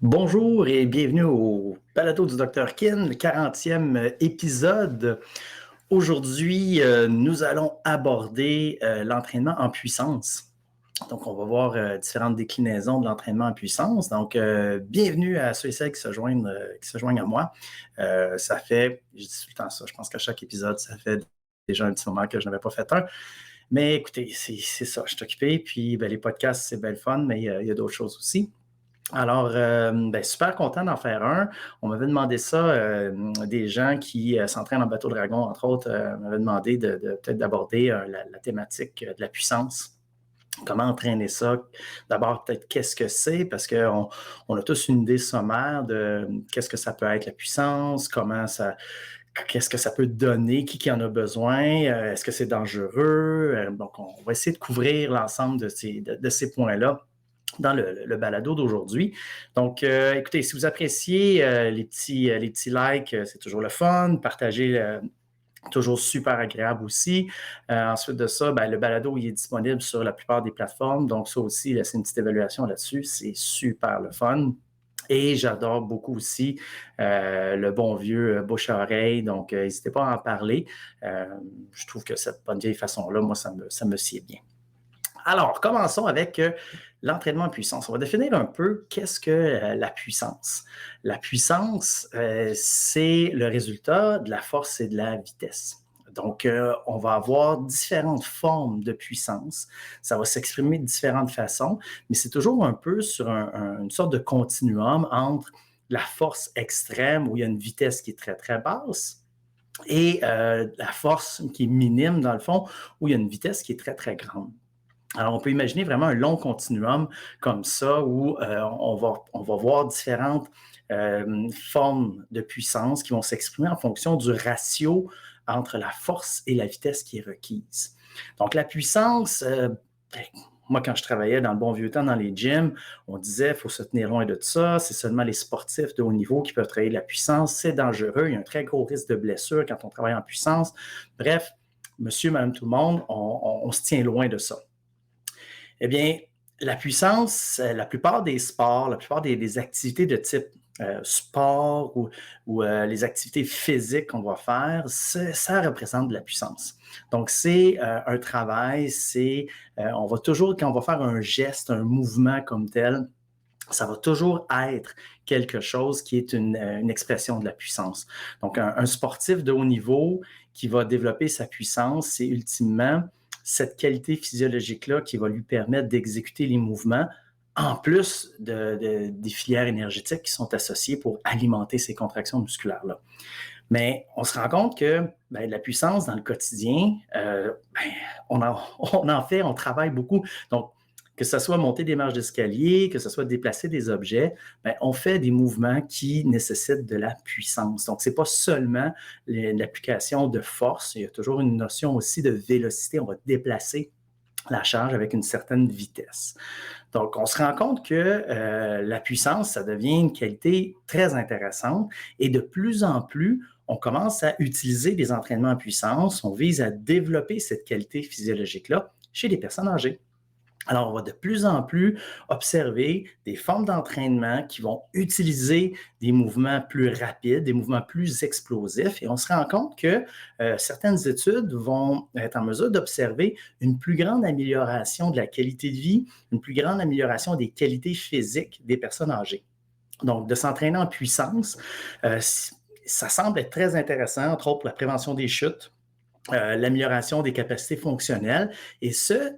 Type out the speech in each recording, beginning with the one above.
Bonjour et bienvenue au balado du Dr. Kin, le 40e épisode. Aujourd'hui, nous allons aborder l'entraînement en puissance. Donc, on va voir différentes déclinaisons de l'entraînement en puissance. Donc, bienvenue à ceux et celles qui se joignent à moi. Ça fait, je dis tout le temps ça, je pense qu'à chaque épisode, ça fait déjà un petit moment que je n'avais pas fait un. Mais écoutez, c'est ça, je suis occupé. Puis, les podcasts, c'est belle fun, mais il y a d'autres choses aussi. Alors, super content d'en faire un. On m'avait demandé ça, des gens qui s'entraînent en bateau dragon, entre autres, m'avaient demandé peut-être d'aborder la thématique de la puissance. Comment entraîner ça? D'abord, peut-être qu'est-ce que c'est, parce qu'on a tous une idée sommaire de qu'est-ce que ça peut être la puissance, qu'est-ce que ça peut donner, qui en a besoin, est-ce que c'est dangereux? Donc, on va essayer de couvrir l'ensemble de ces points-là dans le balado d'aujourd'hui. Donc, écoutez, si vous appréciez les petits likes, c'est toujours le fun. Partagez, toujours super agréable aussi. Ensuite de ça, le balado, il est disponible sur la plupart des plateformes. Donc, ça aussi, laissez une petite évaluation là-dessus. C'est super le fun. Et j'adore beaucoup aussi le bon vieux bouche à oreille. Donc, n'hésitez pas à en parler. Je trouve que cette bonne vieille façon-là, moi, ça me sied bien. Alors, commençons avec l'entraînement en puissance. On va définir un peu qu'est-ce que la puissance. La puissance, c'est le résultat de la force et de la vitesse. Donc, on va avoir différentes formes de puissance. Ça va s'exprimer de différentes façons, mais c'est toujours un peu sur une sorte de continuum entre la force extrême, où il y a une vitesse qui est très, très basse, et la force qui est minime, dans le fond, où il y a une vitesse qui est très, très grande. Alors, on peut imaginer vraiment un long continuum comme ça où on va voir différentes formes de puissance qui vont s'exprimer en fonction du ratio entre la force et la vitesse qui est requise. Donc, la puissance, moi, quand je travaillais dans le bon vieux temps dans les gyms, on disait qu'il faut se tenir loin de ça, c'est seulement les sportifs de haut niveau qui peuvent travailler de la puissance, c'est dangereux, il y a un très gros risque de blessure quand on travaille en puissance. Bref, monsieur, madame, tout le monde, on se tient loin de ça. Eh bien, la puissance, la plupart des sports, la plupart des activités de type sport ou les activités physiques qu'on va faire, ça représente de la puissance. Donc, c'est un travail, on va toujours, quand on va faire un geste, un mouvement comme tel, ça va toujours être quelque chose qui est une expression de la puissance. Donc, un sportif de haut niveau qui va développer sa puissance, c'est ultimement cette qualité physiologique-là qui va lui permettre d'exécuter les mouvements, en plus des filières énergétiques qui sont associées pour alimenter ces contractions musculaires-là. Mais on se rend compte que la puissance dans le quotidien, on en fait, on travaille beaucoup. Donc, que ce soit monter des marches d'escalier, que ce soit déplacer des objets, on fait des mouvements qui nécessitent de la puissance. Donc, ce n'est pas seulement l'application de force, il y a toujours une notion aussi de vélocité. On va déplacer la charge avec une certaine vitesse. Donc, on se rend compte que la puissance, ça devient une qualité très intéressante et de plus en plus, on commence à utiliser des entraînements en puissance. On vise à développer cette qualité physiologique-là chez les personnes âgées. Alors, on va de plus en plus observer des formes d'entraînement qui vont utiliser des mouvements plus rapides, des mouvements plus explosifs. Et on se rend compte que certaines études vont être en mesure d'observer une plus grande amélioration de la qualité de vie, une plus grande amélioration des qualités physiques des personnes âgées. Donc, de s'entraîner en puissance, ça semble être très intéressant, entre autres pour la prévention des chutes. l'amélioration des capacités fonctionnelles, et ce,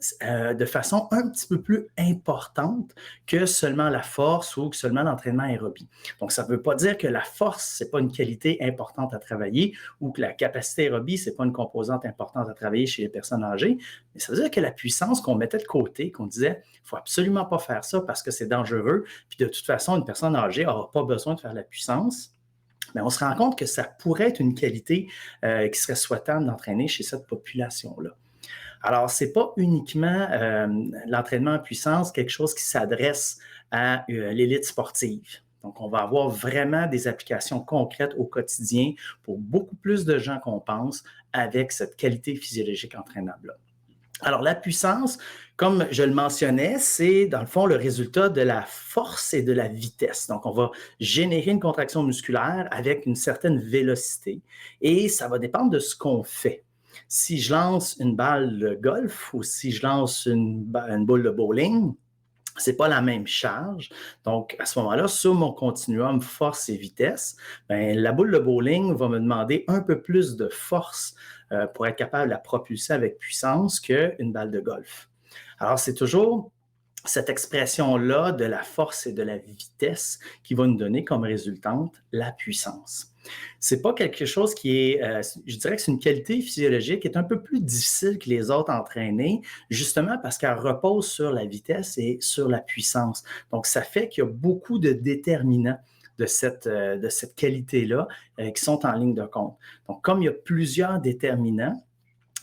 de façon un petit peu plus importante que seulement la force ou que seulement l'entraînement aérobie. Donc, ça ne veut pas dire que la force, ce n'est pas une qualité importante à travailler ou que la capacité aérobie, ce n'est pas une composante importante à travailler chez les personnes âgées, mais ça veut dire que la puissance qu'on mettait de côté, qu'on disait, il ne faut absolument pas faire ça parce que c'est dangereux, puis de toute façon, une personne âgée n'aura pas besoin de faire la puissance. Mais on se rend compte que ça pourrait être une qualité qui serait souhaitable d'entraîner chez cette population-là. Alors, ce n'est pas uniquement l'entraînement en puissance, quelque chose qui s'adresse à l'élite sportive. Donc, on va avoir vraiment des applications concrètes au quotidien pour beaucoup plus de gens qu'on pense avec cette qualité physiologique entraînable-là. Alors, la puissance, comme je le mentionnais, c'est dans le fond le résultat de la force et de la vitesse. Donc, on va générer une contraction musculaire avec une certaine vélocité et ça va dépendre de ce qu'on fait. Si je lance une balle de golf ou si je lance une boule de bowling, ce n'est pas la même charge. Donc, à ce moment-là, sur mon continuum force et vitesse, la boule de bowling va me demander un peu plus de force pour être capable de la propulser avec puissance qu'une balle de golf. Alors, c'est toujours cette expression-là de la force et de la vitesse qui va nous donner comme résultante la puissance. C'est pas quelque chose qui est, je dirais que c'est une qualité physiologique qui est un peu plus difficile que les autres à entraîner, justement parce qu'elle repose sur la vitesse et sur la puissance. Donc, ça fait qu'il y a beaucoup de déterminants de cette qualité-là qui sont en ligne de compte. Donc, comme il y a plusieurs déterminants,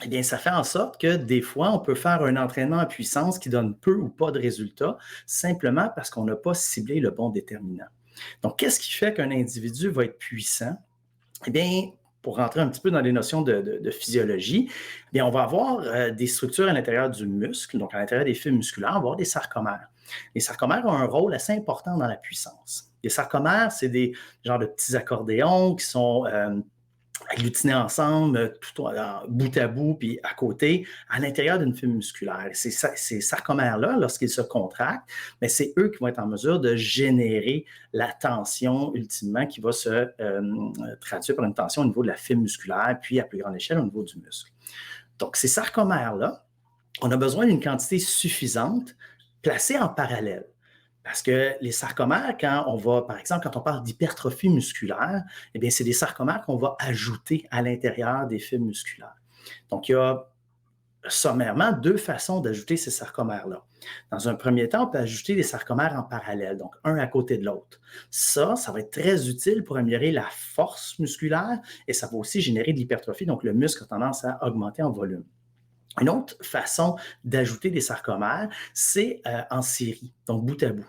eh bien, ça fait en sorte que des fois, on peut faire un entraînement en puissance qui donne peu ou pas de résultats, simplement parce qu'on n'a pas ciblé le bon déterminant. Donc, qu'est-ce qui fait qu'un individu va être puissant? Eh bien, pour rentrer un petit peu dans les notions de physiologie, eh bien, on va avoir des structures à l'intérieur du muscle, donc à l'intérieur des fibres musculaires, on va avoir des sarcomères. Les sarcomères ont un rôle assez important dans la puissance. Les sarcomères, c'est des genres de petits accordéons qui sont agglutinés ensemble, bout à bout, puis à côté, à l'intérieur d'une fibre musculaire. Ces sarcomères-là, lorsqu'ils se contractent, mais c'est eux qui vont être en mesure de générer la tension, ultimement, qui va se traduire par une tension au niveau de la fibre musculaire, puis à plus grande échelle au niveau du muscle. Donc, ces sarcomères-là, on a besoin d'une quantité suffisante placée en parallèle. Parce que les sarcomères, par exemple, quand on parle d'hypertrophie musculaire, eh bien, c'est des sarcomères qu'on va ajouter à l'intérieur des fibres musculaires. Donc, il y a sommairement deux façons d'ajouter ces sarcomères-là. Dans un premier temps, on peut ajouter des sarcomères en parallèle, donc un à côté de l'autre. Ça va être très utile pour améliorer la force musculaire et ça va aussi générer de l'hypertrophie, donc le muscle a tendance à augmenter en volume. Une autre façon d'ajouter des sarcomères, c'est en série, donc bout à bout.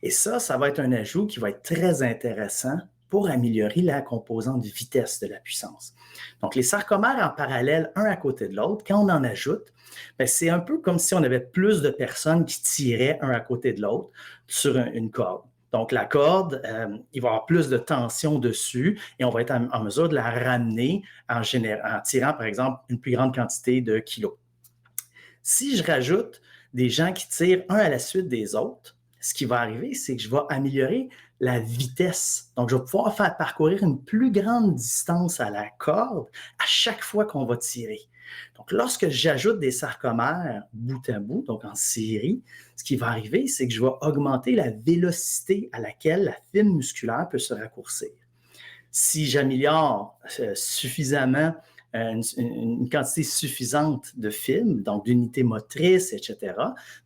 Et ça va être un ajout qui va être très intéressant pour améliorer la composante de vitesse de la puissance. Donc, les sarcomères en parallèle, un à côté de l'autre, quand on en ajoute, c'est un peu comme si on avait plus de personnes qui tiraient un à côté de l'autre sur une corde. Donc, la corde, il va y avoir plus de tension dessus et on va être en mesure de la ramener en tirant, par exemple, une plus grande quantité de kilos. Si je rajoute des gens qui tirent un à la suite des autres, ce qui va arriver, c'est que je vais améliorer la vitesse. Donc, je vais pouvoir faire parcourir une plus grande distance à la corde à chaque fois qu'on va tirer. Donc, lorsque j'ajoute des sarcomères bout à bout, donc en série, ce qui va arriver, c'est que je vais augmenter la vélocité à laquelle la fibre musculaire peut se raccourcir. Si j'améliore suffisamment une quantité suffisante de fibres, donc d'unités motrices, etc.,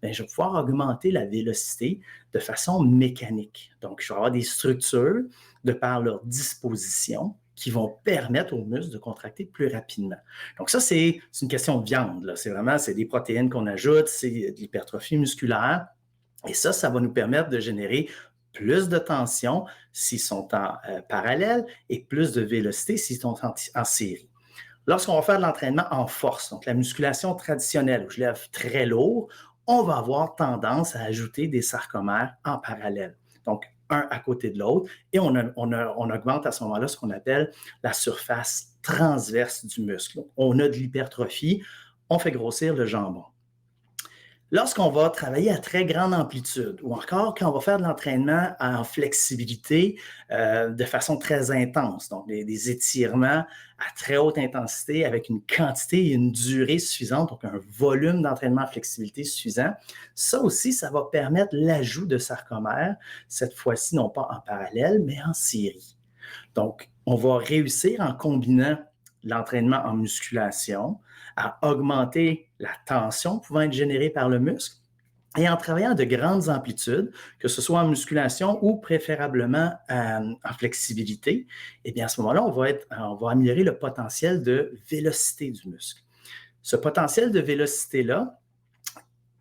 je vais pouvoir augmenter la vélocité de façon mécanique. Donc, je vais avoir des structures, de par leur disposition, qui vont permettre aux muscles de contracter plus rapidement. Donc, ça, c'est une question de viande, là. C'est des protéines qu'on ajoute, c'est de l'hypertrophie musculaire. Et ça va nous permettre de générer plus de tension s'ils sont en parallèle et plus de vélocité s'ils sont en série. Lorsqu'on va faire de l'entraînement en force, donc la musculation traditionnelle où je lève très lourd, on va avoir tendance à ajouter des sarcomères en parallèle. Donc, un à côté de l'autre et on augmente à ce moment-là ce qu'on appelle la surface transverse du muscle. On a de l'hypertrophie, on fait grossir le jambon. Lorsqu'on va travailler à très grande amplitude ou encore quand on va faire de l'entraînement en flexibilité de façon très intense, donc des étirements à très haute intensité avec une quantité et une durée suffisante, donc un volume d'entraînement en flexibilité suffisant, ça aussi, ça va permettre l'ajout de sarcomères, cette fois-ci non pas en parallèle, mais en série. Donc, on va réussir en combinant l'entraînement en musculation à augmenter la tension pouvant être générée par le muscle et en travaillant à de grandes amplitudes, que ce soit en musculation ou préférablement en flexibilité, eh bien à ce moment-là, on va améliorer le potentiel de vélocité du muscle. Ce potentiel de vélocité-là,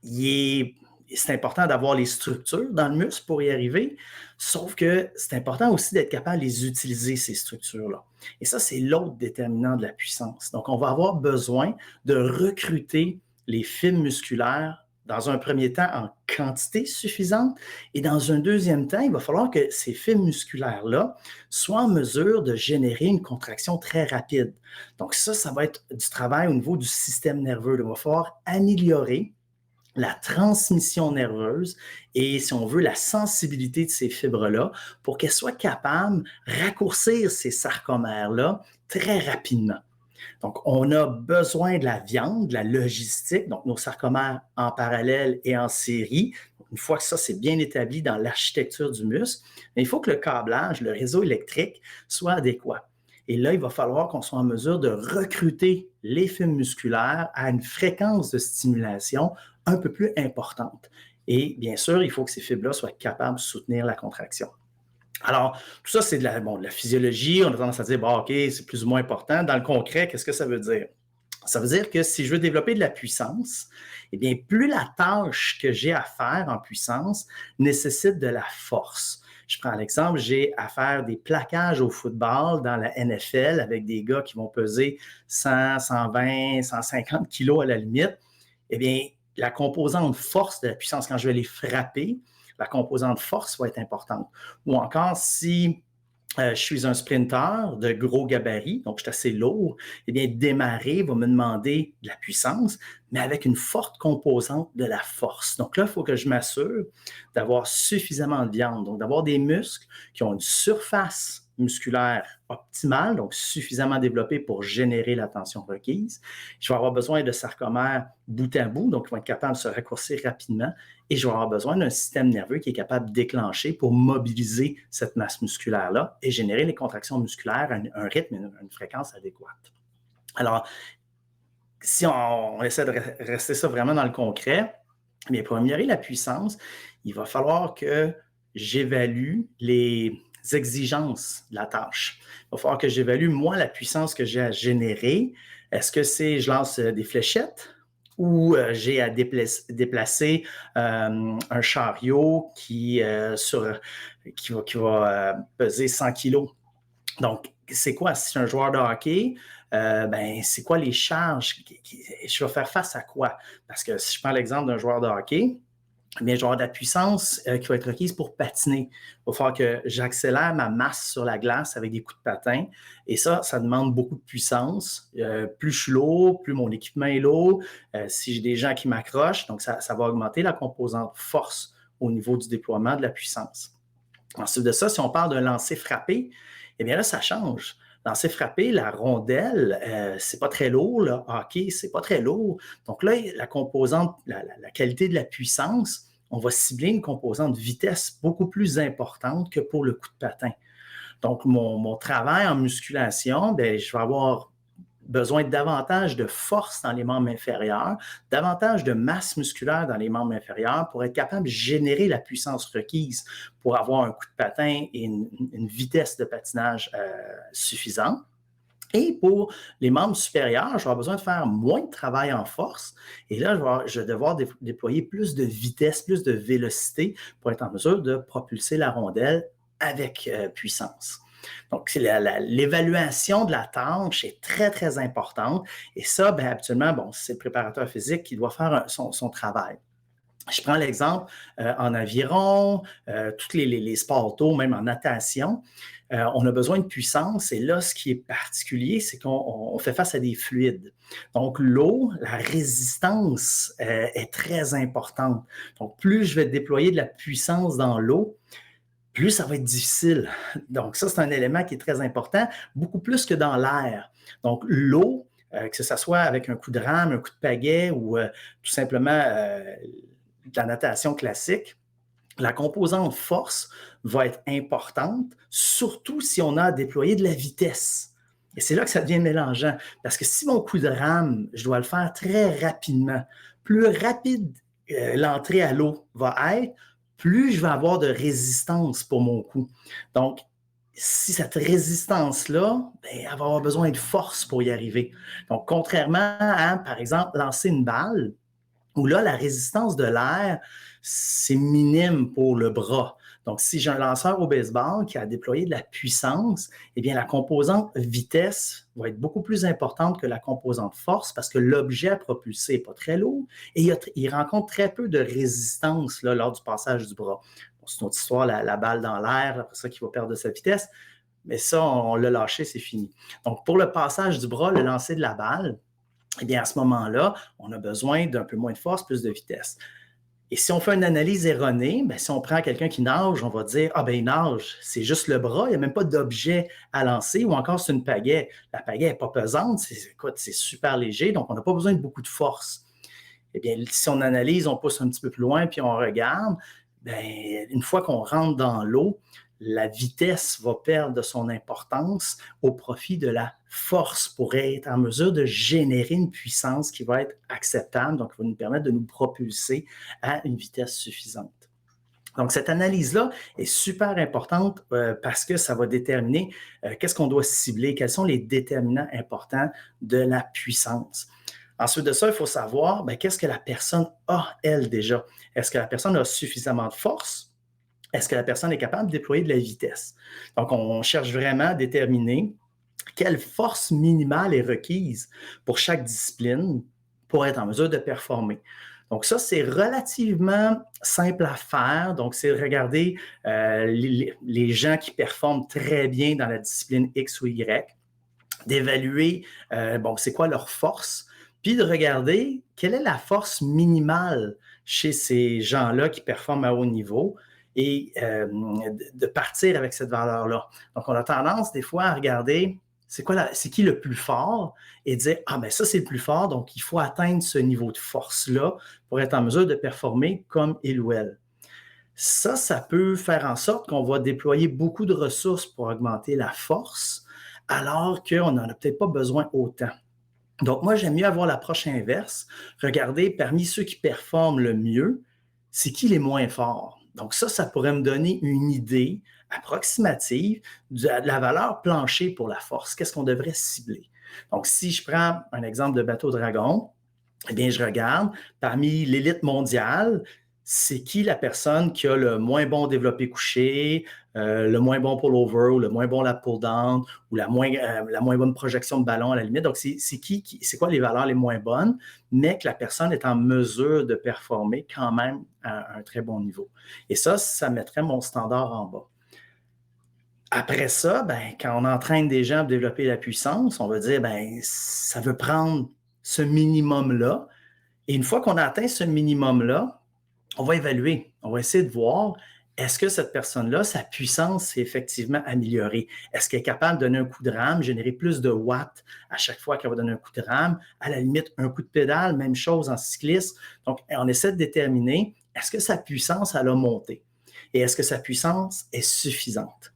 c'est important d'avoir les structures dans le muscle pour y arriver, sauf que c'est important aussi d'être capable de les utiliser, ces structures-là. Et ça, c'est l'autre déterminant de la puissance. Donc, on va avoir besoin de recruter les fibres musculaires dans un premier temps en quantité suffisante et dans un deuxième temps, il va falloir que ces fibres musculaires-là soient en mesure de générer une contraction très rapide. Donc ça va être du travail au niveau du système nerveux. Il va falloir améliorer la transmission nerveuse et, si on veut, la sensibilité de ces fibres-là pour qu'elles soient capables de raccourcir ces sarcomères-là très rapidement. Donc, on a besoin de la viande, de la logistique, donc nos sarcomères en parallèle et en série. Une fois que ça, c'est bien établi dans l'architecture du muscle, mais il faut que le câblage, le réseau électrique soit adéquat. Et là, il va falloir qu'on soit en mesure de recruter les fibres musculaires à une fréquence de stimulation un peu plus importante. Et bien sûr, il faut que ces fibres-là soient capables de soutenir la contraction. Alors, tout ça, c'est de la physiologie. On a tendance à dire, bon, OK, c'est plus ou moins important. Dans le concret, qu'est-ce que ça veut dire? Ça veut dire que si je veux développer de la puissance, eh bien, plus la tâche que j'ai à faire en puissance nécessite de la force. Je prends l'exemple, j'ai à faire des plaquages au football dans la NFL avec des gars qui vont peser 100, 120, 150 kilos à la limite. Eh bien, la composante force de la puissance, quand je vais les frapper, la composante force va être importante. Ou encore, si je suis un sprinteur de gros gabarit, donc je suis assez lourd, eh bien, démarrer va me demander de la puissance, mais avec une forte composante de la force. Donc là, il faut que je m'assure d'avoir suffisamment de viande, donc d'avoir des muscles qui ont une surface musculaire optimale, donc suffisamment développée pour générer la tension requise. Je vais avoir besoin de sarcomères bout à bout, donc ils vont être capables de se raccourcir rapidement, et je vais avoir besoin d'un système nerveux qui est capable de déclencher pour mobiliser cette masse musculaire-là et générer les contractions musculaires à un rythme et une fréquence adéquate. Alors, si on essaie de rester ça vraiment dans le concret, bien, pour améliorer la puissance, il va falloir que j'évalue les exigences de la tâche. Il va falloir que j'évalue, moi, la puissance que j'ai à générer. Est-ce que c'est je lance des fléchettes ou j'ai à déplacer un chariot qui va peser 100 kilos? Donc, c'est quoi? Si c'est un joueur de hockey, c'est quoi les charges? Je vais faire face à quoi? Parce que si je prends l'exemple d'un joueur de hockey, bien, je vais avoir de la puissance qui va être requise pour patiner. Il va falloir que j'accélère ma masse sur la glace avec des coups de patin. Et ça demande beaucoup de puissance. Plus je suis lourd, plus mon équipement est lourd. Si j'ai des gens qui m'accrochent, donc ça va augmenter la composante force au niveau du déploiement de la puissance. Ensuite de ça, si on parle d'un lancer frappé, eh bien là, ça change. Lancer frappé, la rondelle, c'est pas très lourd. Le hockey, c'est pas très lourd. Donc là, la composante, la qualité de la puissance, on va cibler une composante de vitesse beaucoup plus importante que pour le coup de patin. Donc, mon travail en musculation, bien, je vais avoir besoin de davantage de force dans les membres inférieurs, davantage de masse musculaire dans les membres inférieurs pour être capable de générer la puissance requise pour avoir un coup de patin et une vitesse de patinage suffisante. Et pour les membres supérieurs, je vais avoir besoin de faire moins de travail en force. Et là, je vais devoir déployer plus de vitesse, plus de vélocité pour être en mesure de propulser la rondelle avec puissance. Donc, l'évaluation de la tâche est très, très importante. Et ça, bien, habituellement, c'est le préparateur physique qui doit faire son travail. Je prends l'exemple en aviron, tous les sports auto, même en natation, on a besoin de puissance. Et là, ce qui est particulier, c'est qu'on fait face à des fluides. Donc, l'eau, la résistance est très importante. Donc, plus je vais déployer de la puissance dans l'eau, plus ça va être difficile. Donc, ça, c'est un élément qui est très important, beaucoup plus que dans l'air. Donc, l'eau, que ce soit avec un coup de rame, un coup de pagaie ou tout simplement de la natation classique, la composante force va être importante, surtout si on a à déployer de la vitesse. Et c'est là que ça devient mélangeant. Parce que si mon coup de rame, je dois le faire très rapidement, plus rapide l'entrée à l'eau va être, plus je vais avoir de résistance pour mon coup. Donc, si cette résistance-là, ben, elle va avoir besoin de force pour y arriver. Donc, contrairement à, par exemple, lancer une balle, où là, la résistance de l'air, c'est minime pour le bras. Donc, si j'ai un lanceur au baseball qui a déployé de la puissance, eh bien, la composante vitesse va être beaucoup plus importante que la composante force parce que l'objet à propulser n'est pas très lourd et il rencontre très peu de résistance là, lors du passage du bras. Bon, c'est une autre histoire, la balle dans l'air, après ça, qui va perdre de sa vitesse. Mais ça, on l'a lâché, c'est fini. Donc, pour le passage du bras, le lancer de la balle, eh bien, à ce moment-là, on a besoin d'un peu moins de force, plus de vitesse. Et si on fait une analyse erronée, bien, si on prend quelqu'un qui nage, on va dire, ah ben il nage, c'est juste le bras, il n'y a même pas d'objet à lancer, ou encore c'est une pagaie. La pagaie n'est pas pesante, c'est super léger, donc on n'a pas besoin de beaucoup de force. Eh bien, si on analyse, on pousse un petit peu plus loin, puis on regarde, bien, une fois qu'on rentre dans l'eau, la vitesse va perdre de son importance au profit de la force pour être en mesure de générer une puissance qui va être acceptable, donc qui va nous permettre de nous propulser à une vitesse suffisante. Donc, cette analyse-là est super importante parce que ça va déterminer qu'est-ce qu'on doit cibler, quels sont les déterminants importants de la puissance. Ensuite de ça, il faut savoir qu'est-ce que la personne a, elle, déjà. Est-ce que la personne a suffisamment de force? Est-ce que la personne est capable de déployer de la vitesse? Donc, on cherche vraiment à déterminer quelle force minimale est requise pour chaque discipline pour être en mesure de performer. Donc, ça, c'est relativement simple à faire. Donc, c'est de regarder les gens qui performent très bien dans la discipline X ou Y, d'évaluer, c'est quoi leur force, puis de regarder quelle est la force minimale chez ces gens-là qui performent à haut niveau et de partir avec cette valeur-là. Donc, on a tendance des fois à regarder c'est qui le plus fort et dire, ah ben ça c'est le plus fort, donc il faut atteindre ce niveau de force-là pour être en mesure de performer comme il ou elle. Ça peut faire en sorte qu'on va déployer beaucoup de ressources pour augmenter la force, alors qu'on n'en a peut-être pas besoin autant. Donc, moi, j'aime mieux avoir l'approche inverse. Regardez, parmi ceux qui performent le mieux, c'est qui les moins forts? Donc, ça pourrait me donner une idée approximative de la valeur plancher pour la force. Qu'est-ce qu'on devrait cibler? Donc, si je prends un exemple de bateau dragon, eh bien, je regarde, parmi l'élite mondiale, c'est qui la personne qui a le moins bon développé couché, le moins bon pull-over, ou le moins bon lap pull-down, ou la moins bonne projection de ballon à la limite. Donc, c'est quoi les valeurs les moins bonnes, mais que la personne est en mesure de performer quand même à un très bon niveau. Et ça mettrait mon standard en bas. Après ça, quand on entraîne des gens à développer la puissance, on va dire, ça veut prendre ce minimum-là. Et une fois qu'on a atteint ce minimum-là, on va évaluer. On va essayer de voir, est-ce que cette personne-là, sa puissance s'est effectivement améliorée? Est-ce qu'elle est capable de donner un coup de rame, générer plus de watts à chaque fois qu'elle va donner un coup de rame? À la limite, un coup de pédale, même chose en cyclisme. Donc, on essaie de déterminer, est-ce que sa puissance, elle a monté? Et est-ce que sa puissance est suffisante?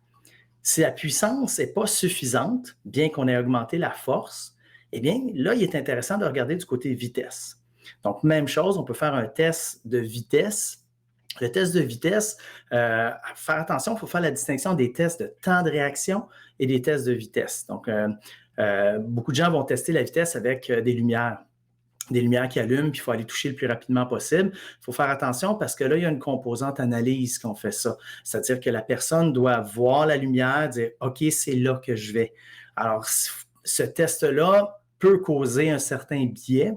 Si la puissance n'est pas suffisante, bien qu'on ait augmenté la force, eh bien, là, il est intéressant de regarder du côté vitesse. Donc, même chose, on peut faire un test de vitesse. Le test de vitesse, faire attention, il faut faire la distinction des tests de temps de réaction et des tests de vitesse. Donc, beaucoup de gens vont tester la vitesse avec des lumières qui allument, puis il faut aller toucher le plus rapidement possible. Il faut faire attention parce que là, il y a une composante analyse qu'on fait ça. C'est-à-dire que la personne doit voir la lumière, dire « OK, c'est là que je vais ». Alors, ce test-là peut causer un certain biais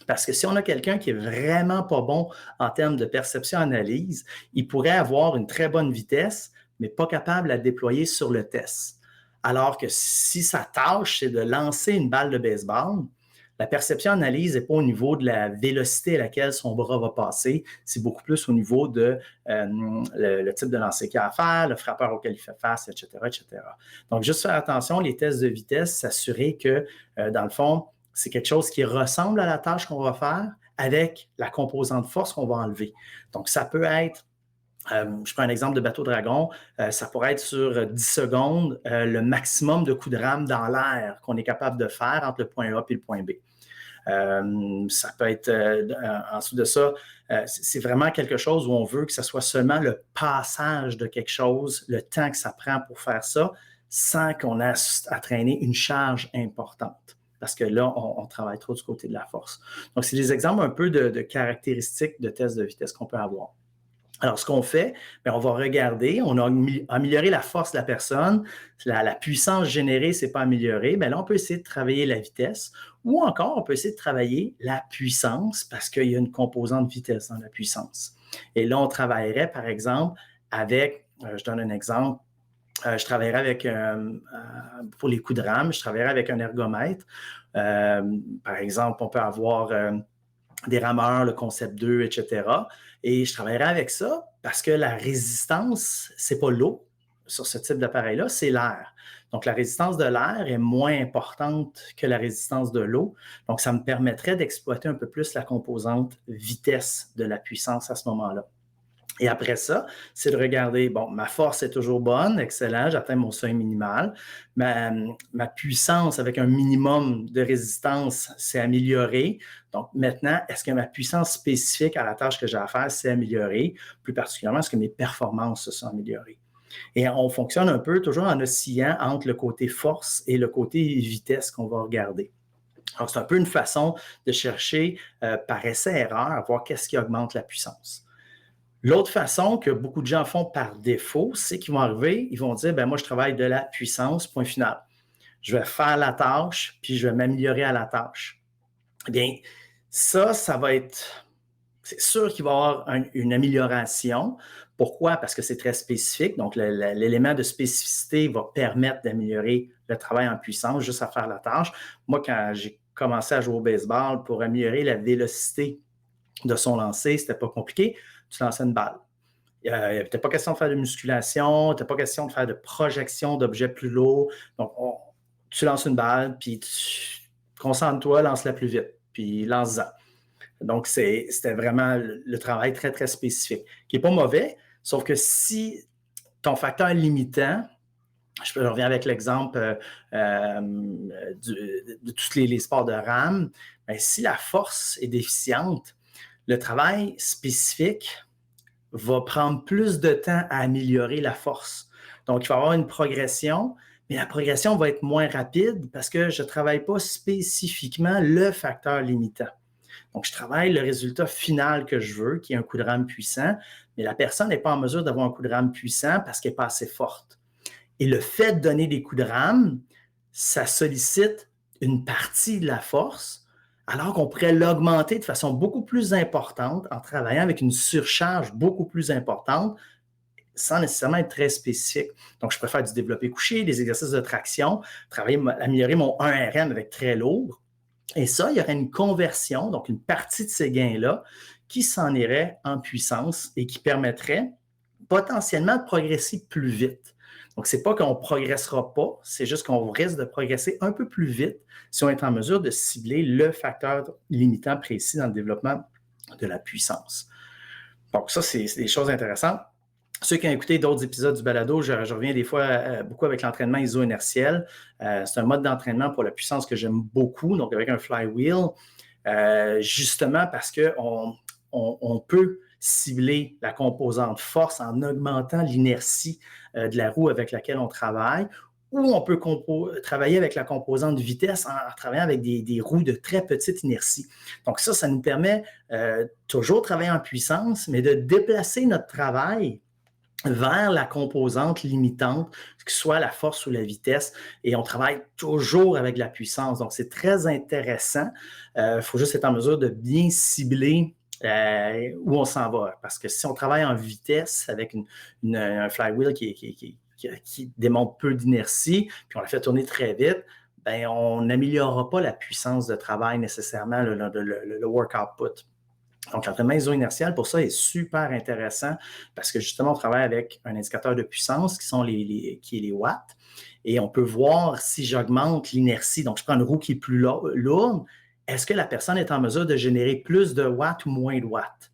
Parce que si on a quelqu'un qui est vraiment pas bon en termes de perception-analyse, il pourrait avoir une très bonne vitesse, mais pas capable de la déployer sur le test. Alors que si sa tâche, c'est de lancer une balle de baseball, la perception-analyse n'est pas au niveau de la vélocité à laquelle son bras va passer, c'est beaucoup plus au niveau de le type de lancer qu'il a à faire, le frappeur auquel il fait face, etc., etc. Donc, juste faire attention, les tests de vitesse, s'assurer que, dans le fond, c'est quelque chose qui ressemble à la tâche qu'on va faire avec la composante force qu'on va enlever. Donc, ça peut être, je prends un exemple de bateau dragon, ça pourrait être sur 10 secondes le maximum de coups de rame dans l'air qu'on est capable de faire entre le point A et le point B. Ça peut être, en dessous de ça, c'est vraiment quelque chose où on veut que ce soit seulement le passage de quelque chose, le temps que ça prend pour faire ça, sans qu'on ait à traîner une charge importante. Parce que là, on travaille trop du côté de la force. Donc, c'est des exemples un peu de caractéristiques de tests de vitesse qu'on peut avoir. Alors, ce qu'on fait, bien, on va regarder, on a amélioré la force de la personne, la puissance générée, ce n'est pas amélioré, mais là, on peut essayer de travailler la vitesse ou encore, on peut essayer de travailler la puissance parce qu'il y a une composante vitesse dans la puissance. Et là, on travaillerait, par exemple, avec, je donne un exemple, je travaillerais avec, pour les coups de rame, je travaillerais avec un ergomètre. Par exemple, on peut avoir des rameurs, le concept 2, etc. Et je travaillerai avec ça parce que la résistance, c'est pas l'eau sur ce type d'appareil-là, c'est l'air. Donc, la résistance de l'air est moins importante que la résistance de l'eau. Donc, ça me permettrait d'exploiter un peu plus la composante vitesse de la puissance à ce moment-là. Et après ça, c'est de regarder, bon, ma force est toujours bonne, excellent, j'atteins mon seuil minimal. Ma puissance avec un minimum de résistance s'est améliorée. Donc maintenant, est-ce que ma puissance spécifique à la tâche que j'ai à faire s'est améliorée? Plus particulièrement, est-ce que mes performances se sont améliorées? Et on fonctionne un peu toujours en oscillant entre le côté force et le côté vitesse qu'on va regarder. Alors, c'est un peu une façon de chercher par essai-erreur à voir qu'est-ce qui augmente la puissance. L'autre façon que beaucoup de gens font par défaut, c'est qu'ils vont arriver, ils vont dire, ben moi, je travaille de la puissance, point final. Je vais faire la tâche, puis je vais m'améliorer à la tâche. Eh bien, ça va être, c'est sûr qu'il va y avoir une amélioration. Pourquoi? Parce que c'est très spécifique. Donc, l'élément de spécificité va permettre d'améliorer le travail en puissance, juste à faire la tâche. Moi, quand j'ai commencé à jouer au baseball, pour améliorer la vélocité de son lancer, c'était pas compliqué. Tu lançais une balle. Il n'était pas question de faire de musculation, il n'était pas question de faire de projection d'objets plus lourds. Donc, tu lances une balle, puis concentre-toi, lance-la plus vite, puis lance-en. Donc, c'était vraiment le travail très, très spécifique, qui n'est pas mauvais, sauf que si ton facteur limitant, je reviens avec l'exemple de tous les sports de rame, bien, si la force est déficiente, le travail spécifique va prendre plus de temps à améliorer la force. Donc, il va y avoir une progression, mais la progression va être moins rapide parce que je ne travaille pas spécifiquement le facteur limitant. Donc, je travaille le résultat final que je veux, qui est un coup de rame puissant, mais la personne n'est pas en mesure d'avoir un coup de rame puissant parce qu'elle n'est pas assez forte. Et le fait de donner des coups de rame, ça sollicite une partie de la force, alors qu'on pourrait l'augmenter de façon beaucoup plus importante en travaillant avec une surcharge beaucoup plus importante sans nécessairement être très spécifique. Donc, je préfère du développé couché, des exercices de traction, améliorer mon 1RM avec très lourd. Et ça, il y aurait une conversion, donc une partie de ces gains-là qui s'en irait en puissance et qui permettrait potentiellement de progresser plus vite. Donc, ce n'est pas qu'on ne progressera pas, c'est juste qu'on risque de progresser un peu plus vite si on est en mesure de cibler le facteur limitant précis dans le développement de la puissance. Donc, ça, c'est des choses intéressantes. Ceux qui ont écouté d'autres épisodes du balado, je reviens des fois beaucoup avec l'entraînement iso-inertiel. C'est un mode d'entraînement pour la puissance que j'aime beaucoup, donc avec un flywheel, justement parce qu'on peut cibler la composante force en augmentant l'inertie de la roue avec laquelle on travaille, ou on peut travailler avec la composante vitesse en travaillant avec des roues de très petite inertie. Donc ça nous permet toujours de travailler en puissance, mais de déplacer notre travail vers la composante limitante, que ce soit la force ou la vitesse, et on travaille toujours avec la puissance. Donc, c'est très intéressant. Il faut juste être en mesure de bien cibler où on s'en va. Parce que si on travaille en vitesse avec un flywheel qui démontre peu d'inertie, puis on la fait tourner très vite, ben, on n'améliorera pas la puissance de travail nécessairement, le work output. Donc, l'entraînement iso-inertial, pour ça, est super intéressant parce que justement, on travaille avec un indicateur de puissance qui est les watts. Et on peut voir si j'augmente l'inertie. Donc, je prends une roue qui est plus lourde. Est-ce que la personne est en mesure de générer plus de watts ou moins de watts?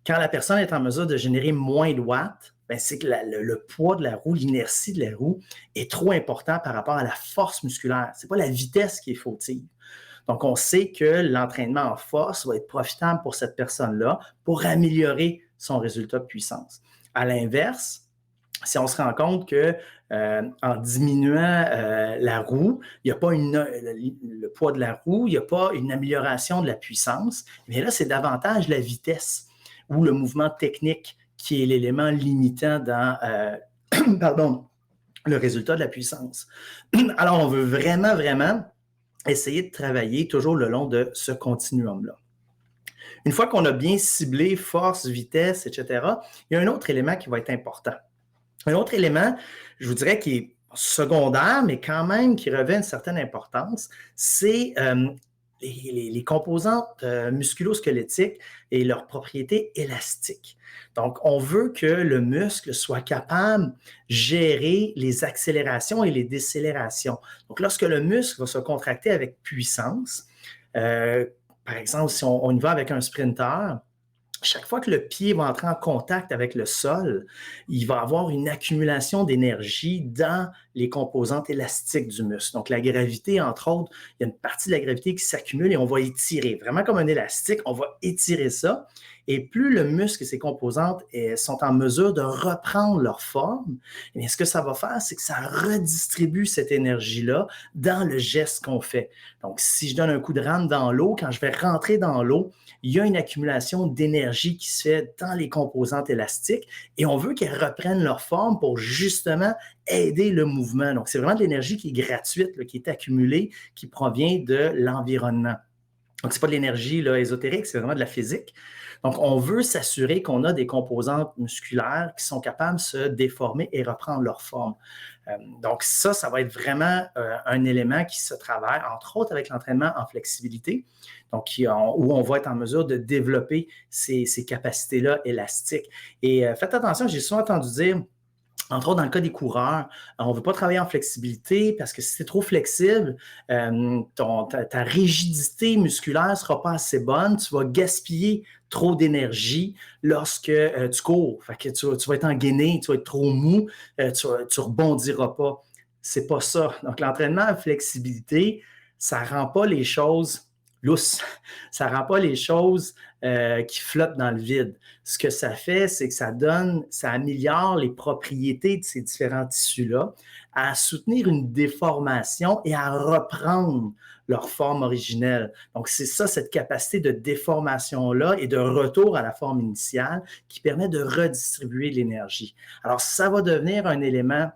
Quand la personne est en mesure de générer moins de watts, ben, c'est que le poids de la roue, l'inertie de la roue est trop important par rapport à la force musculaire. Ce n'est pas la vitesse qui est fautive. Donc, on sait que l'entraînement en force va être profitable pour cette personne-là pour améliorer son résultat de puissance. À l'inverse, si on se rend compte que en diminuant la roue, il n'y a pas le poids de la roue, il n'y a pas une amélioration de la puissance, mais là, c'est davantage la vitesse ou le mouvement technique qui est l'élément limitant dans pardon, le résultat de la puissance. Alors, on veut vraiment, vraiment essayer de travailler toujours le long de ce continuum-là. Une fois qu'on a bien ciblé force, vitesse, etc., il y a un autre élément qui va être important. Un autre élément, je vous dirais, qui est secondaire, mais quand même qui revêt une certaine importance, c'est les composantes musculo-squelettiques et leurs propriétés élastiques. Donc, on veut que le muscle soit capable de gérer les accélérations et les décélérations. Donc, lorsque le muscle va se contracter avec puissance, par exemple, si on y va avec un sprinter, chaque fois que le pied va entrer en contact avec le sol, il va avoir une accumulation d'énergie dans les composantes élastiques du muscle. Donc, la gravité, entre autres, il y a une partie de la gravité qui s'accumule et on va étirer. Vraiment comme un élastique, on va étirer ça. Et plus le muscle et ses composantes sont en mesure de reprendre leur forme, et ce que ça va faire, c'est que ça redistribue cette énergie-là dans le geste qu'on fait. Donc, si je donne un coup de rame dans l'eau, quand je vais rentrer dans l'eau, il y a une accumulation d'énergie qui se fait dans les composantes élastiques et on veut qu'elles reprennent leur forme pour justement aider le mouvement. Donc, c'est vraiment de l'énergie qui est gratuite, là, qui est accumulée, qui provient de l'environnement. Donc, ce n'est pas de l'énergie là, ésotérique, c'est vraiment de la physique. Donc, on veut s'assurer qu'on a des composantes musculaires qui sont capables de se déformer et reprendre leur forme. Donc, ça va être vraiment un élément qui se travaille, entre autres avec l'entraînement en flexibilité, donc où on va être en mesure de développer ces capacités-là élastiques. Et faites attention, j'ai souvent entendu dire, entre autres, dans le cas des coureurs, on ne veut pas travailler en flexibilité parce que si c'est trop flexible, ta rigidité musculaire ne sera pas assez bonne. Tu vas gaspiller trop d'énergie lorsque tu cours. Fait que tu vas être engainé, tu vas être trop mou, tu ne rebondiras pas. Ce n'est pas ça. Donc, l'entraînement en flexibilité, ça ne rend pas les choses lousses. Ça ne rend pas les choses qui flottent dans le vide. Ce que ça fait, c'est que ça améliore les propriétés de ces différents tissus-là à soutenir une déformation et à reprendre leur forme originelle. Donc, c'est ça, cette capacité de déformation-là et de retour à la forme initiale qui permet de redistribuer l'énergie. Alors, ça va devenir un élément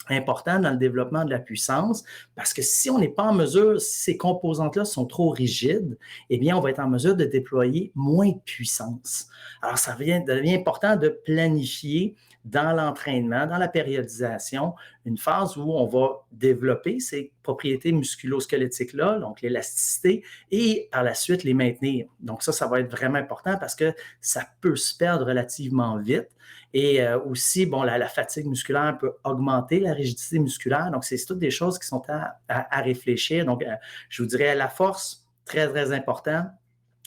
important dans le développement de la puissance parce que si on n'est pas en mesure, si ces composantes-là sont trop rigides, eh bien, on va être en mesure de déployer moins de puissance. Alors, ça devient important de planifier dans l'entraînement, dans la périodisation, une phase où on va développer ces propriétés musculo-squelettiques-là, donc l'élasticité, et par la suite les maintenir. Donc ça va être vraiment important parce que ça peut se perdre relativement vite. Et aussi, bon, la fatigue musculaire peut augmenter la rigidité musculaire. Donc, c'est toutes des choses qui sont à réfléchir. Donc, je vous dirais la force, très, très important.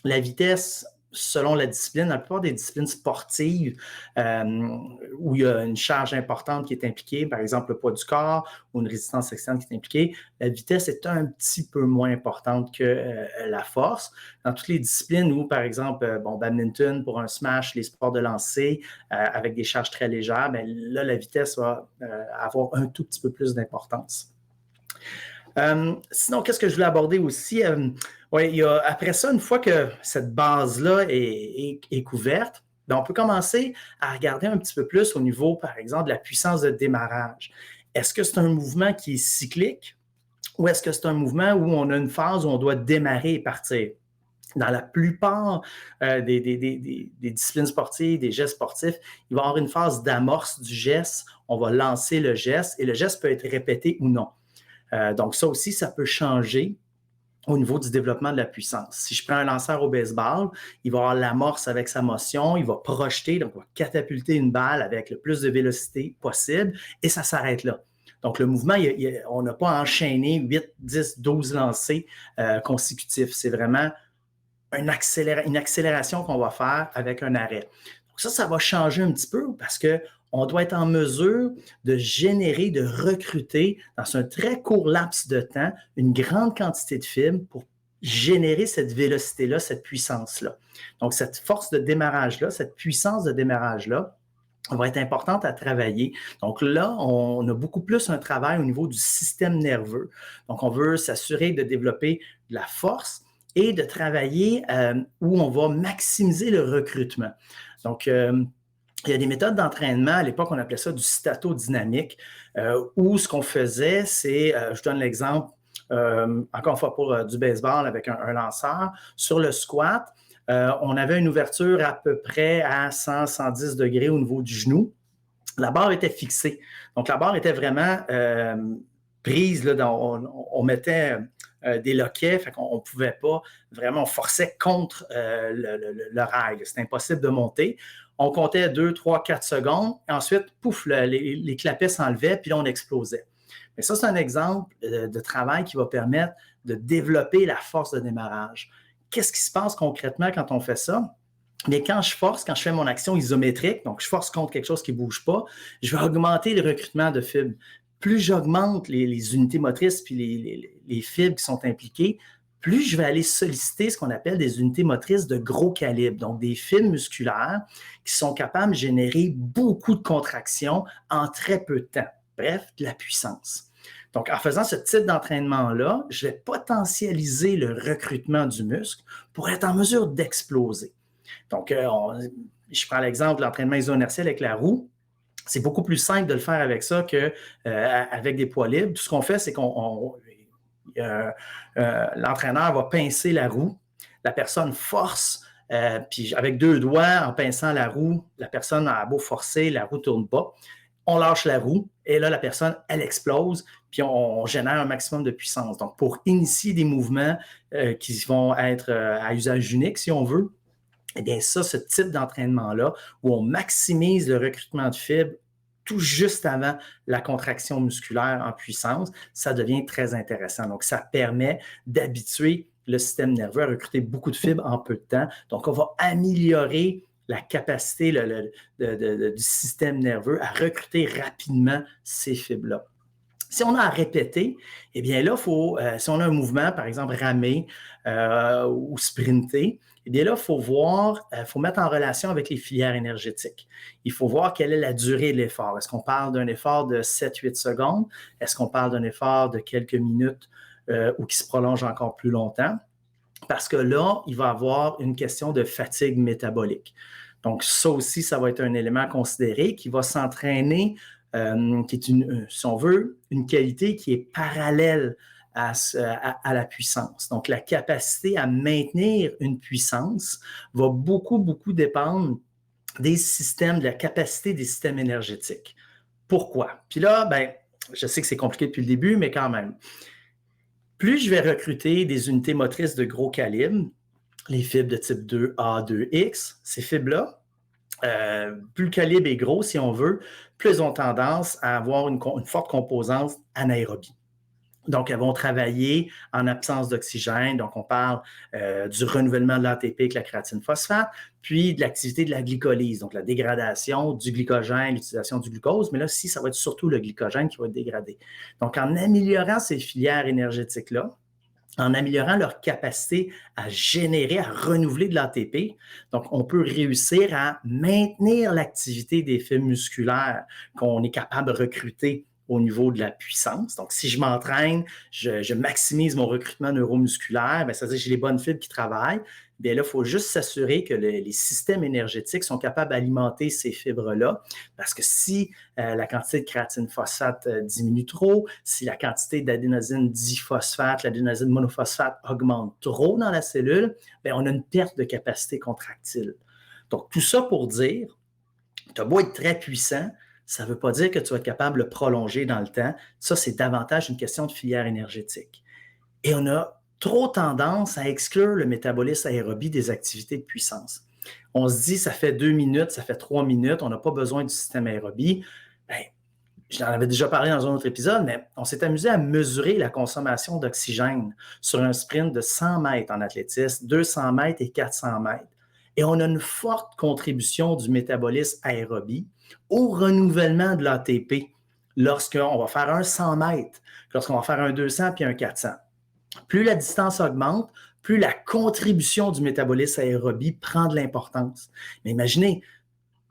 La vitesse, selon la discipline, dans la plupart des disciplines sportives où il y a une charge importante qui est impliquée, par exemple le poids du corps ou une résistance externe qui est impliquée, la vitesse est un petit peu moins importante que la force. Dans toutes les disciplines où, par exemple, badminton pour un smash, les sports de lancer avec des charges très légères, bien, là, la vitesse va avoir un tout petit peu plus d'importance. Sinon, qu'est-ce que je voulais aborder aussi? Après ça, une fois que cette base-là est couverte, bien, on peut commencer à regarder un petit peu plus au niveau, par exemple, de la puissance de démarrage. Est-ce que c'est un mouvement qui est cyclique ou est-ce que c'est un mouvement où on a une phase où on doit démarrer et partir? Dans la plupart des disciplines sportives, des gestes sportifs, il va y avoir une phase d'amorce du geste. On va lancer le geste et le geste peut être répété ou non. Donc, ça aussi, ça peut changer au niveau du développement de la puissance. Si je prends un lanceur au baseball, il va avoir l'amorce avec sa motion, il va projeter, donc il va catapulter une balle avec le plus de vélocité possible et ça s'arrête là. Donc, le mouvement, on n'a pas enchaîné 8, 10, 12 lancers consécutifs. C'est vraiment une accélération qu'on va faire avec un arrêt. Donc ça va changer un petit peu parce qu'on doit être en mesure de générer, de recruter dans un très court laps de temps une grande quantité de fibres pour générer cette vélocité-là, cette puissance-là. Donc, cette force de démarrage-là, cette puissance de démarrage-là, va être importante à travailler. Donc là, on a beaucoup plus un travail au niveau du système nerveux. Donc, on veut s'assurer de développer de la force et de travailler où on va maximiser le recrutement. Donc, il y a des méthodes d'entraînement, à l'époque, on appelait ça du statodynamique, où ce qu'on faisait, c'est, je donne l'exemple, encore une fois pour du baseball avec un lanceur, sur le squat, on avait une ouverture à peu près à 100-110 degrés au niveau du genou. La barre était fixée. Donc, la barre était vraiment prise. Là, on mettait des loquets, fait qu'on ne pouvait pas vraiment, on forçait contre le rail. C'était impossible de monter. On comptait 2, 3, 4 secondes. Et ensuite, pouf, les clapets s'enlevaient, puis là, on explosait. Mais ça, c'est un exemple de travail qui va permettre de développer la force de démarrage. Qu'est-ce qui se passe concrètement quand on fait ça? Mais quand je fais mon action isométrique, donc je force contre quelque chose qui ne bouge pas, je vais augmenter le recrutement de fibres. Plus j'augmente les unités motrices puis les fibres qui sont impliquées, plus je vais aller solliciter ce qu'on appelle des unités motrices de gros calibre, donc des fibres musculaires qui sont capables de générer beaucoup de contractions en très peu de temps. Bref, de la puissance. Donc, en faisant ce type d'entraînement-là, je vais potentialiser le recrutement du muscle pour être en mesure d'exploser. Donc, je prends l'exemple de l'entraînement iso-inertiel avec la roue. C'est beaucoup plus simple de le faire avec ça qu'avec des poids libres. Tout ce qu'on fait, c'est l'entraîneur va pincer la roue. La personne force, puis avec 2 doigts, en pinçant la roue, la personne a beau forcer, la roue ne tourne pas. On lâche la roue et là, la personne, elle explose, puis on génère un maximum de puissance. Donc, pour initier des mouvements qui vont être à usage unique, si on veut, eh bien ça, ce type d'entraînement-là, où on maximise le recrutement de fibres tout juste avant la contraction musculaire en puissance, ça devient très intéressant. Donc, ça permet d'habituer le système nerveux à recruter beaucoup de fibres en peu de temps. Donc, on va améliorer la capacité du système nerveux à recruter rapidement ces fibres-là. Si on a à répéter, eh bien là, si on a un mouvement, par exemple ramer ou sprinter, eh bien là, il faut mettre en relation avec les filières énergétiques. Il faut voir quelle est la durée de l'effort. Est-ce qu'on parle d'un effort de 7-8 secondes? Est-ce qu'on parle d'un effort de quelques minutes ou qui se prolonge encore plus longtemps? Parce que là, il va y avoir une question de fatigue métabolique. Donc, ça aussi, ça va être un élément à considérer qui va s'entraîner, qui est, si on veut, une qualité qui est parallèle à la puissance. Donc, la capacité à maintenir une puissance va beaucoup, beaucoup dépendre des systèmes, de la capacité des systèmes énergétiques. Pourquoi? Puis là, ben, je sais que c'est compliqué depuis le début, mais quand même. Plus je vais recruter des unités motrices de gros calibre, les fibres de type 2A, 2X, ces fibres-là, plus le calibre est gros, si on veut, plus elles ont tendance à avoir une forte composante anaérobie. Donc, elles vont travailler en absence d'oxygène. Donc, on parle du renouvellement de l'ATP avec la créatine phosphate, puis de l'activité de la glycolyse, donc la dégradation du glycogène, l'utilisation du glucose. Mais là, si, ça va être surtout le glycogène qui va être dégradé. Donc, en améliorant ces filières énergétiques-là, en améliorant leur capacité à générer, à renouveler de l'ATP, donc on peut réussir à maintenir l'activité des fibres musculaires qu'on est capable de recruter au niveau de la puissance. Donc, si je m'entraîne, je maximise mon recrutement neuromusculaire, bien, ça veut dire que j'ai les bonnes fibres qui travaillent, bien là, il faut juste s'assurer que les systèmes énergétiques sont capables d'alimenter ces fibres-là, parce que si la quantité de créatine phosphate diminue trop, si la quantité d'adénosine diphosphate, l'adénosine monophosphate augmente trop dans la cellule, bien, on a une perte de capacité contractile. Donc, tout ça pour dire, tu as beau être très puissant, ça ne veut pas dire que tu vas être capable de le prolonger dans le temps. Ça, c'est davantage une question de filière énergétique. Et on a trop tendance à exclure le métabolisme aérobie des activités de puissance. On se dit, ça fait 2 minutes, ça fait 3 minutes, on n'a pas besoin du système aérobie. Bien, j'en avais déjà parlé dans un autre épisode, mais on s'est amusé à mesurer la consommation d'oxygène sur un sprint de 100 mètres en athlétisme, 200 mètres et 400 mètres. Et on a une forte contribution du métabolisme aérobie au renouvellement de l'ATP lorsqu'on va faire un 100 mètres, lorsqu'on va faire un 200 puis un 400. Plus la distance augmente, plus la contribution du métabolisme aérobie prend de l'importance. Mais imaginez,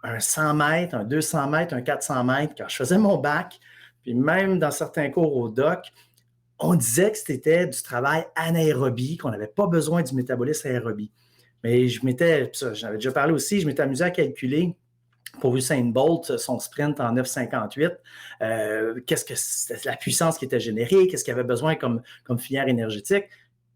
un 100 mètres, un 200 mètres, un 400 mètres, quand je faisais mon bac, puis même dans certains cours au doc, on disait que c'était du travail anaérobie, qu'on n'avait pas besoin du métabolisme aérobie. Mais j'en avais déjà parlé aussi, je m'étais amusé à calculer pour Usain Bolt, son sprint en 9,58, qu'est-ce que c'était la puissance qui était générée, qu'est-ce qu'il avait besoin comme filière énergétique.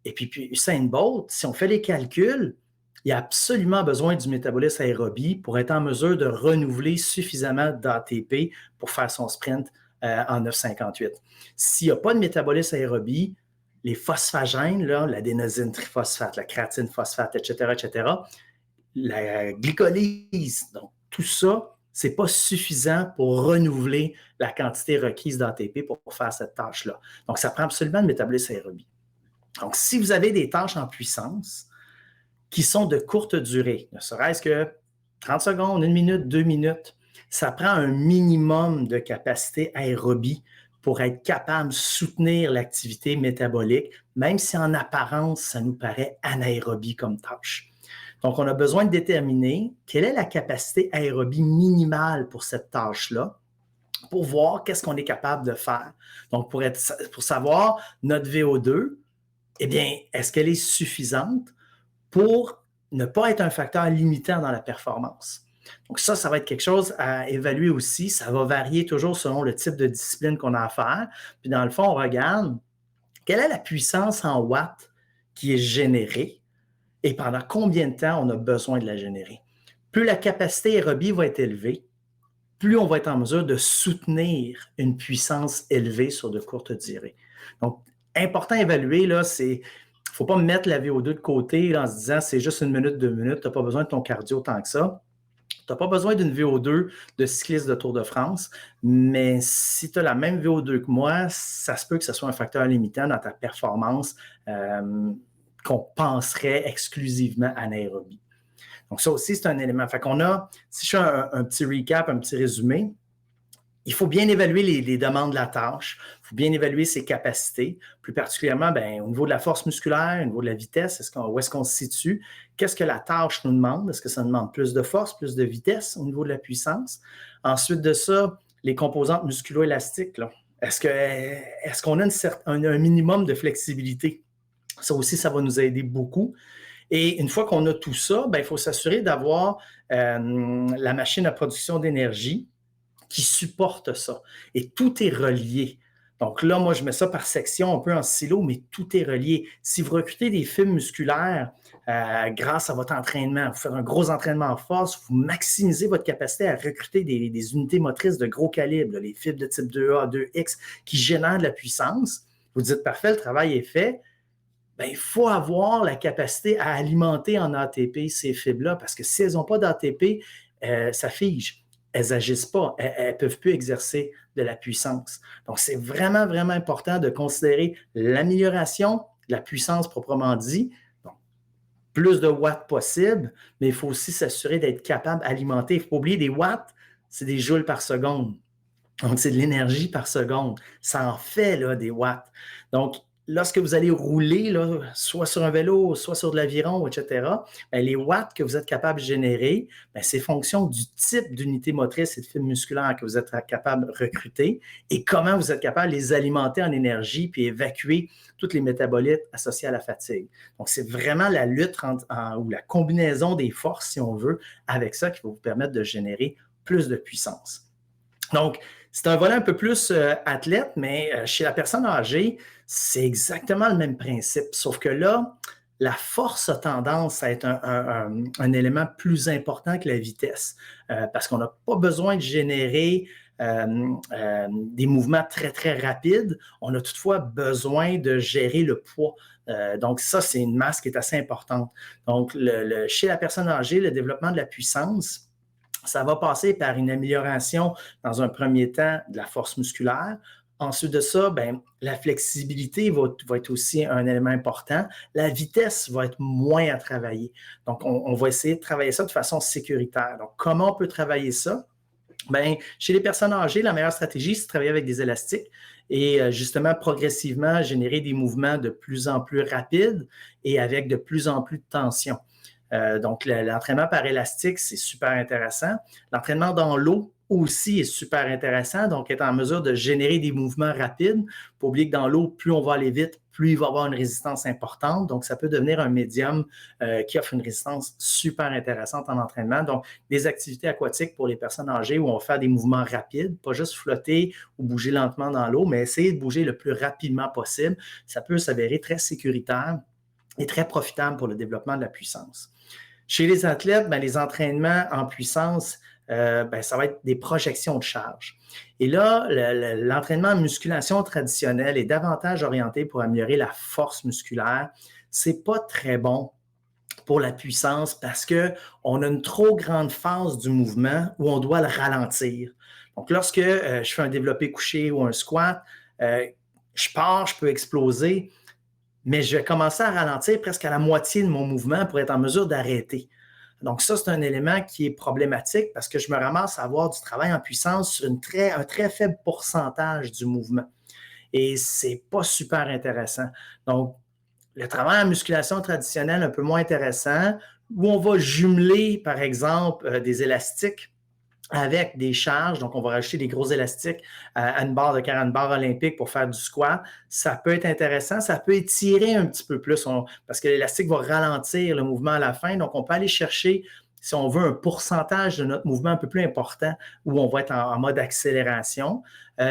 Et puis Usain Bolt, si on fait les calculs, il a absolument besoin du métabolisme aérobie pour être en mesure de renouveler suffisamment d'ATP pour faire son sprint en 9,58. S'il n'y a pas de métabolisme aérobie, les phosphagènes, l'adénosine triphosphate, la créatine phosphate, etc., la glycolyse, donc tout ça, ce n'est pas suffisant pour renouveler la quantité requise d'ATP pour faire cette tâche-là. Donc, ça prend absolument le métabolisme aérobie. Donc, si vous avez des tâches en puissance qui sont de courte durée, ne serait-ce que 30 secondes, 1 minute, 2 minutes, ça prend un minimum de capacité aérobie pour être capable de soutenir l'activité métabolique, même si en apparence, ça nous paraît anaérobie comme tâche. Donc, on a besoin de déterminer quelle est la capacité aérobie minimale pour cette tâche-là, pour voir qu'est-ce qu'on est capable de faire. Donc, pour savoir notre VO2, eh bien, est-ce qu'elle est suffisante pour ne pas être un facteur limitant dans la performance? Donc, ça va être quelque chose à évaluer aussi. Ça va varier toujours selon le type de discipline qu'on a à faire. Puis, dans le fond, on regarde quelle est la puissance en watts qui est générée et pendant combien de temps on a besoin de la générer. Plus la capacité aérobie va être élevée, plus on va être en mesure de soutenir une puissance élevée sur de courtes durées. Donc, important à évaluer, là, c'est, il ne faut pas mettre la VO2 de côté là, en se disant c'est juste 1 minute, 2 minutes, tu n'as pas besoin de ton cardio tant que ça. Tu n'as pas besoin d'une VO2 de cycliste de Tour de France, mais si tu as la même VO2 que moi, ça se peut que ce soit un facteur limitant dans ta performance qu'on penserait exclusivement anaérobie. Donc, ça aussi, c'est un élément. Fait qu'on a, si je fais un petit recap, un petit résumé, il faut bien évaluer les demandes de la tâche, il faut bien évaluer ses capacités, plus particulièrement au niveau de la force musculaire, au niveau de la vitesse, où est-ce qu'on se situe, qu'est-ce que la tâche nous demande, est-ce que ça demande plus de force, plus de vitesse au niveau de la puissance. Ensuite de ça, les composantes musculo-élastiques, là. Est-ce qu'on a un minimum de flexibilité? Ça aussi, ça va nous aider beaucoup. Et une fois qu'on a tout ça, il faut s'assurer d'avoir la machine à production d'énergie qui supporte ça. Et tout est relié. Donc là, moi, je mets ça par section, un peu en silo, mais tout est relié. Si vous recrutez des fibres musculaires grâce à votre entraînement, vous faites un gros entraînement en force, vous maximisez votre capacité à recruter des unités motrices de gros calibre, les fibres de type 2A, 2X qui génèrent de la puissance. Vous dites, parfait, le travail est fait. Il faut avoir la capacité à alimenter en ATP ces fibres-là, parce que si elles n'ont pas d'ATP, ça fige. Elles n'agissent pas, elles ne peuvent plus exercer de la puissance. Donc, c'est vraiment, vraiment important de considérer l'amélioration de la puissance proprement dit. Donc, plus de watts possible, mais il faut aussi s'assurer d'être capable d'alimenter. Il ne faut pas oublier, des watts, c'est des joules par seconde. Donc, c'est de l'énergie par seconde. Ça en fait là, des watts. Donc, lorsque vous allez rouler, là, soit sur un vélo, soit sur de l'aviron, etc., bien, les watts que vous êtes capable de générer, bien, c'est fonction du type d'unité motrice et de fibre musculaire que vous êtes capable de recruter et comment vous êtes capable de les alimenter en énergie puis évacuer tous les métabolites associés à la fatigue. Donc, c'est vraiment la lutte ou la combinaison des forces, si on veut, avec ça qui va vous permettre de générer plus de puissance. Donc, c'est un volet un peu plus athlète, mais chez la personne âgée, c'est exactement le même principe. Sauf que là, la force a tendance à être un élément plus important que la vitesse parce qu'on n'a pas besoin de générer des mouvements très, très rapides. On a toutefois besoin de gérer le poids. Donc, ça, c'est une masse qui est assez importante. Donc, chez la personne âgée, le développement de la puissance, ça va passer par une amélioration, dans un premier temps, de la force musculaire. Ensuite de ça, bien, la flexibilité va être aussi un élément important. La vitesse va être moins à travailler. Donc, on va essayer de travailler ça de façon sécuritaire. Donc, comment on peut travailler ça? Bien, chez les personnes âgées, la meilleure stratégie, c'est de travailler avec des élastiques et justement, progressivement, générer des mouvements de plus en plus rapides et avec de plus en plus de tension. Donc, l'entraînement par élastique, c'est super intéressant. L'entraînement dans l'eau aussi est super intéressant, donc être en mesure de générer des mouvements rapides. Il ne faut pas oublier que dans l'eau, plus on va aller vite, plus il va y avoir une résistance importante. Donc, ça peut devenir un médium qui offre une résistance super intéressante en entraînement. Donc, des activités aquatiques pour les personnes âgées où on va faire des mouvements rapides, pas juste flotter ou bouger lentement dans l'eau, mais essayer de bouger le plus rapidement possible. Ça peut s'avérer très sécuritaire et très profitable pour le développement de la puissance. Chez les athlètes, bien, les entraînements en puissance, bien, ça va être des projections de charge. Et là, l'entraînement en musculation traditionnelle est davantage orienté pour améliorer la force musculaire. Ce n'est pas très bon pour la puissance parce qu'on a une trop grande phase du mouvement où on doit le ralentir. Donc, lorsque je fais un développé couché ou un squat, je pars, je peux exploser, mais je vais commencer à ralentir presque à la moitié de mon mouvement pour être en mesure d'arrêter. Donc ça, c'est un élément qui est problématique parce que je me ramasse à avoir du travail en puissance sur un très faible pourcentage du mouvement. Et c'est pas super intéressant. Donc, le travail en musculation traditionnelle un peu moins intéressant, où on va jumeler, par exemple, des élastiques avec des charges. Donc, on va rajouter des gros élastiques à une barre de 40 barres olympiques pour faire du squat. Ça peut être intéressant. Ça peut étirer un petit peu plus parce que l'élastique va ralentir le mouvement à la fin. Donc, on peut aller chercher, si on veut, un pourcentage de notre mouvement un peu plus important où on va être en mode accélération.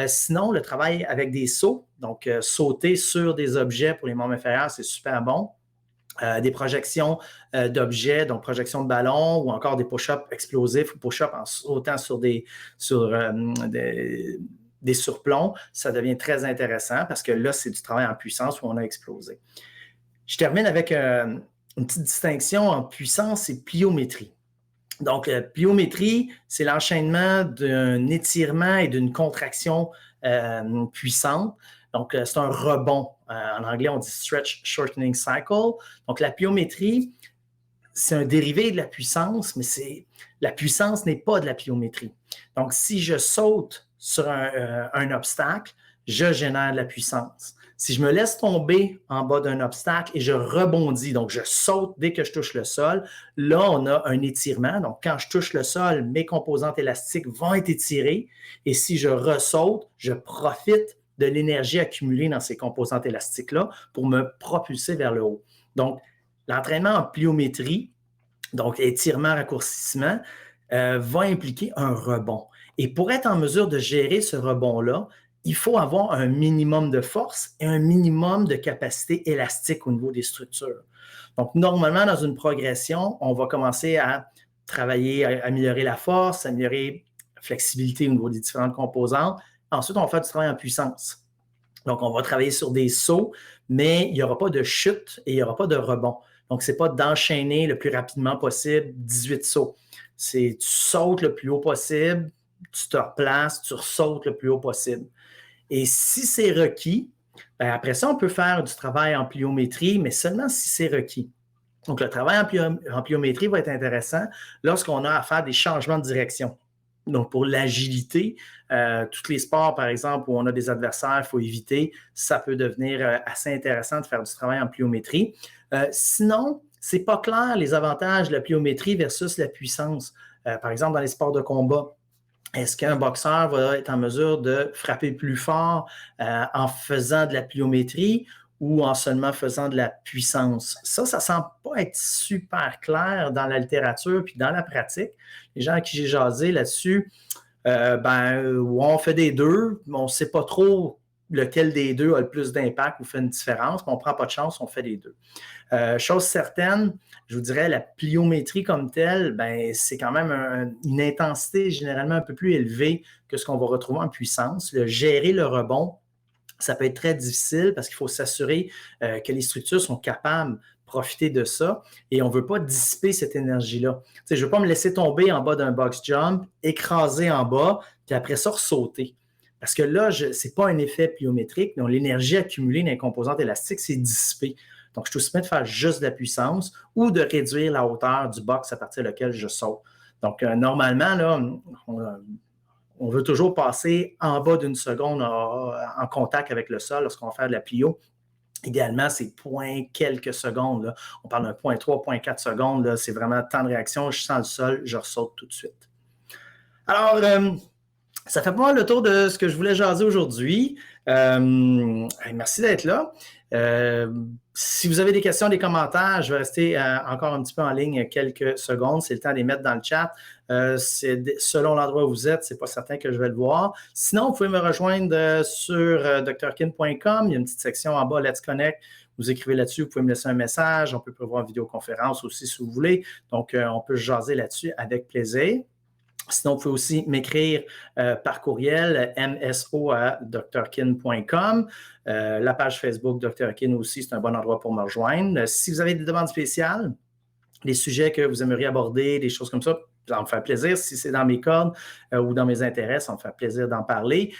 Sinon, le travail avec des sauts, donc sauter sur des objets pour les membres inférieurs, c'est super bon. Des projections d'objets, donc projections de ballons ou encore des push-ups explosifs ou push-ups en sautant sur des surplombs, ça devient très intéressant parce que là, c'est du travail en puissance où on a explosé. Je termine avec une petite distinction entre puissance et pliométrie. Donc, la pliométrie, c'est l'enchaînement d'un étirement et d'une contraction puissante. Donc, c'est un rebond. En anglais, on dit stretch shortening cycle. Donc, la pliométrie, c'est un dérivé de la puissance, mais la puissance n'est pas de la pliométrie. Donc, si je saute sur un obstacle, je génère de la puissance. Si je me laisse tomber en bas d'un obstacle et je rebondis, donc je saute dès que je touche le sol, là, on a un étirement. Donc, quand je touche le sol, mes composantes élastiques vont être étirées. Et si je ressaute, je profite de l'énergie accumulée dans ces composantes élastiques-là pour me propulser vers le haut. Donc, l'entraînement en pliométrie, donc étirement, raccourcissement, va impliquer un rebond. Et pour être en mesure de gérer ce rebond-là, il faut avoir un minimum de force et un minimum de capacité élastique au niveau des structures. Donc, normalement, dans une progression, on va commencer à travailler, à améliorer la force, améliorer la flexibilité au niveau des différentes composantes. Ensuite, on va faire du travail en puissance. Donc, on va travailler sur des sauts, mais il n'y aura pas de chute et il n'y aura pas de rebond. Donc, ce n'est pas d'enchaîner le plus rapidement possible 18 sauts. C'est tu sautes le plus haut possible, tu te replaces, tu ressautes le plus haut possible. Et si c'est requis, bien après ça, on peut faire du travail en pliométrie, mais seulement si c'est requis. Donc, le travail en pliométrie va être intéressant lorsqu'on a à faire des changements de direction. Donc, pour l'agilité, tous les sports, par exemple, où on a des adversaires, il faut éviter. Ça peut devenir assez intéressant de faire du travail en pliométrie. Sinon, c'est pas clair les avantages de la pliométrie versus la puissance. Par exemple, dans les sports de combat, est-ce qu'un boxeur va être en mesure de frapper plus fort en faisant de la pliométrie ou en seulement faisant de la puissance? Ça ne semble pas être super clair dans la littérature puis dans la pratique. Les gens à qui j'ai jasé là-dessus, on fait des deux, mais on ne sait pas trop lequel des deux a le plus d'impact ou fait une différence. On ne prend pas de chance, on fait les deux. Chose certaine, je vous dirais, la pliométrie comme telle, c'est quand même une intensité généralement un peu plus élevée que ce qu'on va retrouver en puissance. Gérer le rebond, ça peut être très difficile parce qu'il faut s'assurer que les structures sont capables de profiter de ça et on ne veut pas dissiper cette énergie-là. Je ne veux pas me laisser tomber en bas d'un box jump, écraser en bas, puis après ça, ressauter. Parce que là, ce n'est pas un effet pliométrique, donc l'énergie accumulée dans les composantes élastiques, c'est dissipé. Donc, je suis aussi bien de faire juste de la puissance ou de réduire la hauteur du box à partir de laquelle je saute. Donc, normalement, là, on veut toujours passer en bas d'une seconde en contact avec le sol lorsqu'on va faire de la plio. Idéalement, c'est point quelques secondes. Là. On parle d'un point 3, point 4 secondes. Là. C'est vraiment temps de réaction. Je sens le sol, je ressaute tout de suite. Alors, ça fait pas mal le tour de ce que je voulais jaser aujourd'hui. Merci d'être là. Si vous avez des questions, des commentaires, je vais rester encore un petit peu en ligne quelques secondes. C'est le temps de les mettre dans le chat. Selon l'endroit où vous êtes, c'est pas certain que je vais le voir. Sinon, vous pouvez me rejoindre sur drkin.com. Il y a une petite section en bas, Let's Connect. Vous écrivez là-dessus, vous pouvez me laisser un message. On peut prévoir une vidéoconférence aussi si vous voulez. Donc, on peut jaser là-dessus avec plaisir. Sinon, vous pouvez aussi m'écrire par courriel mso@drkin.com. La page Facebook Dr. Kin aussi, c'est un bon endroit pour me rejoindre. Si vous avez des demandes spéciales, des sujets que vous aimeriez aborder, des choses comme ça, ça me fait plaisir. Si c'est dans mes cordes ou dans mes intérêts, ça me fait plaisir d'en parler.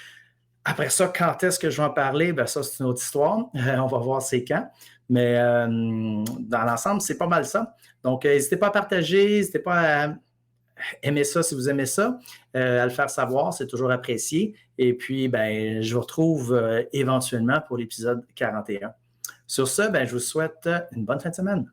Après ça, quand est-ce que je vais en parler? Ça, c'est une autre histoire. On va voir c'est quand. Mais dans l'ensemble, c'est pas mal ça. Donc, n'hésitez pas à partager, n'hésitez pas à aimer ça si vous aimez ça, à le faire savoir, c'est toujours apprécié. Et puis, je vous retrouve éventuellement pour l'épisode 41. Sur ce, je vous souhaite une bonne fin de semaine.